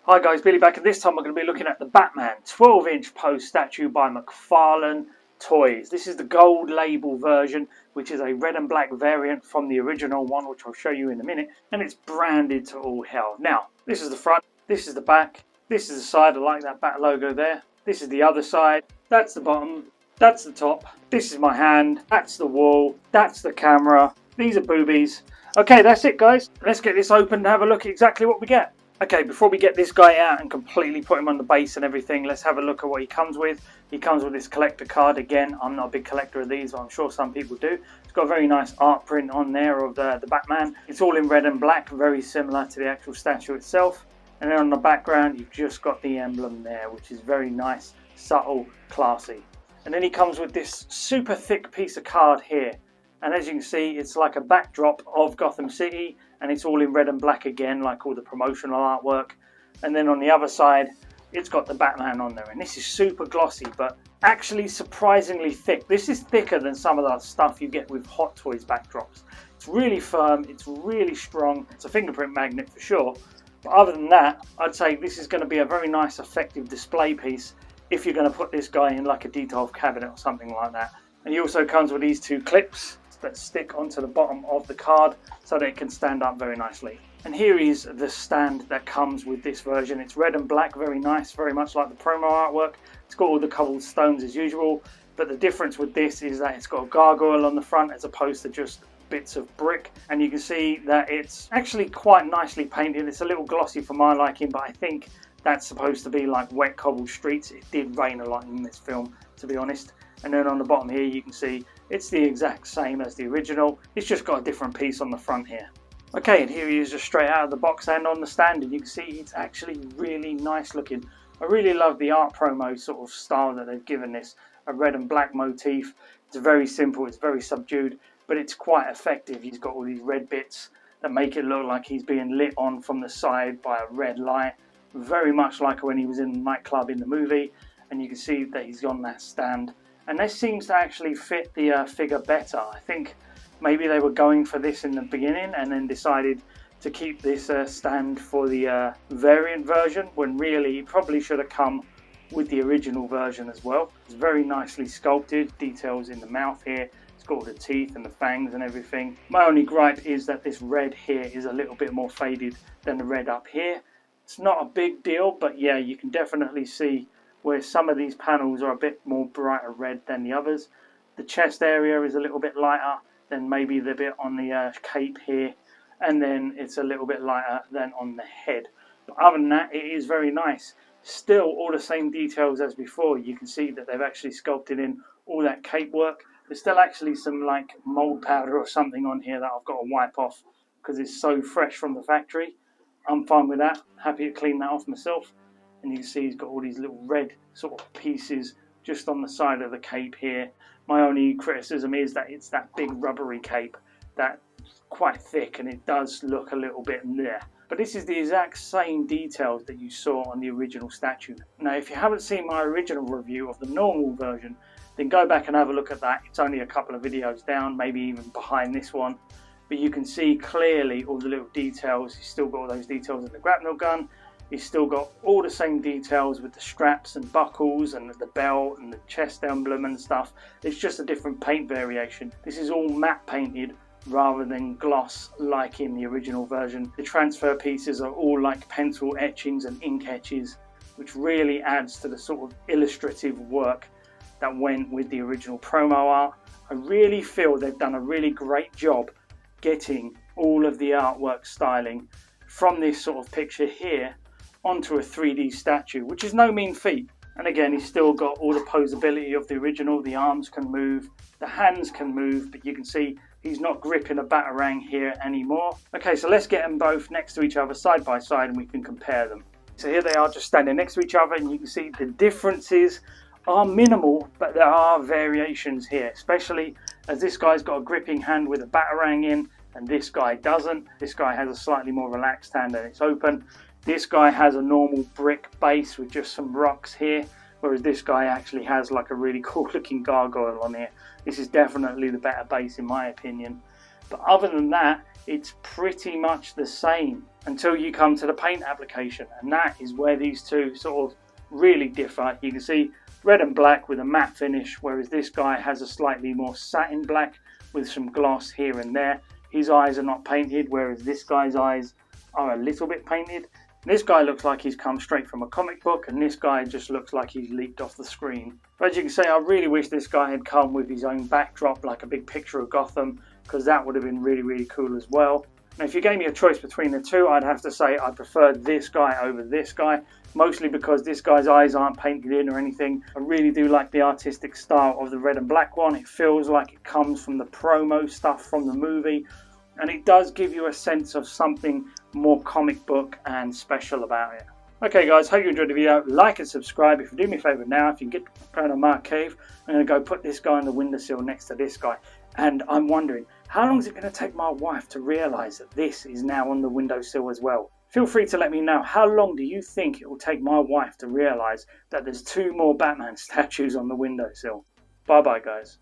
Hi guys, Billy back, and this time we're going to be looking at the Batman 12-inch post statue by Mcfarlane Toys. This is the gold label version, which is a red and black variant from the original one, which I'll show you in a minute, and it's branded to all hell. Now, this is the front, this is the back, this is the side. I like that Bat logo there. This is the other side, that's the bottom, that's the top, this is my hand, that's the wall, that's the camera, these are boobies. Okay, that's it guys. Let's get this open and have a look at exactly what we get. Okay, before we get this guy out and completely put him on the base and everything, let's have a look at what he comes with. He comes with this collector card. Again, I'm not a big collector of these, but I'm sure some people do. It's got a very nice art print on there of the Batman. It's all in red and black, very similar to the actual statue itself. And then on the background, you've just got the emblem there, which is very nice, subtle, classy. And then he comes with this super thick piece of card here. And as you can see, it's like a backdrop of Gotham City, and it's all in red and black again, like all the promotional artwork. And then on the other side, it's got the Batman on there. And this is super glossy, but actually surprisingly thick. This is thicker than some of the stuff you get with Hot Toys backdrops. It's really firm, it's really strong. It's a fingerprint magnet for sure. But other than that, I'd say this is going to be a very nice, effective display piece if you're going to put this guy in like a detailed cabinet or something like that. And he also comes with these two clips that stick onto the bottom of the card so that it can stand up very nicely. And here is the stand that comes with this version. It's red and black, very nice, very much like the promo artwork. It's got all the cobbled stones as usual, but the difference with this is that it's got a gargoyle on the front as opposed to just bits of brick. And you can see that it's actually quite nicely painted. It's a little glossy for my liking, but I think that's supposed to be like wet cobbled streets. It did rain a lot in this film, to be honest. And then on the bottom here, you can see it's the exact same as the original. It's just got a different piece on the front here. Okay, and here he is just straight out of the box and on the stand, and you can see it's actually really nice looking. I really love the art promo sort of style that they've given this, a red and black motif. It's very simple, it's very subdued, but it's quite effective. He's got all these red bits that make it look like he's being lit on from the side by a red light, very much like when he was in the nightclub in the movie. And you can see that he's on that stand. And this seems to actually fit the figure better. I think maybe they were going for this in the beginning and then decided to keep this stand for the variant version, when really it probably should have come with the original version as well. It's very nicely sculpted, details in the mouth here. It's got all the teeth and the fangs and everything. My only gripe is that this red here is a little bit more faded than the red up here. It's not a big deal, but yeah, you can definitely see where some of these panels are a bit more brighter red than the others. The chest area is a little bit lighter than maybe the bit on the cape here, and then it's a little bit lighter than on the head. But other than that, it is very nice. Still all the same details as before. You can see that they've actually sculpted in all that cape work. There's still actually some like mold powder or something on here that I've got to wipe off because it's so fresh from the factory. I'm fine with that, happy to clean that off myself. And you can see he's got all these little red sort of pieces just on the side of the cape here. My only criticism is that it's that big rubbery cape that's quite thick, and it does look a little bit there. But this is the exact same details that you saw on the original statue. Now, if you haven't seen my original review of the normal version, then go back and have a look at that. It's only a couple of videos down, maybe even behind this one. But you can see clearly all the little details. He's still got all those details in the grapnel gun. He's still got all the same details with the straps and buckles and the belt and the chest emblem and stuff. It's just a different paint variation. This is all matte painted rather than gloss like in the original version. The transfer pieces are all like pencil etchings and ink etches, which really adds to the sort of illustrative work that went with the original promo art. I really feel they've done a really great job getting all of the artwork styling from this sort of picture here onto a 3D statue, which is no mean feat. And again, he's still got all the posability of the original. The arms can move, the hands can move, but you can see he's not gripping a batarang here anymore. Okay, so let's get them both next to each other side by side and we can compare them. So here they are just standing next to each other, and you can see the differences are minimal, but there are variations here, especially as this guy's got a gripping hand with a batarang in and this guy doesn't. This guy has a slightly more relaxed hand and it's open. This guy has a normal brick base with just some rocks here, whereas this guy actually has like a really cool looking gargoyle on here. This is definitely the better base in my opinion. But other than that, it's pretty much the same. until you come to the paint application, and that is where these two sort of really differ. You can see red and black with a matte finish, whereas this guy has a slightly more satin black with some gloss here and there. His eyes are not painted, whereas this guy's eyes are a little bit painted. This guy looks like he's come straight from a comic book, and this guy just looks like he's leaped off the screen. But as you can see, I really wish this guy had come with his own backdrop, like a big picture of Gotham, because that would have been really, really cool as well. Now, if you gave me a choice between the two, I'd have to say I prefer this guy over this guy, mostly because this guy's eyes aren't painted in or anything. I really do like the artistic style of the red and black one. It feels like it comes from the promo stuff from the movie, and it does give you a sense of something more comic book and special about it. Okay guys, hope you enjoyed the video. Like and subscribe. If you do me a favour now, if you can get going on my cave, I'm going to go put this guy on the windowsill next to this guy. And I'm wondering, how long is it going to take my wife to realise that this is now on the windowsill as well? Feel free to let me know, how long do you think it will take my wife to realise that there's two more Batman statues on the windowsill? Bye bye guys.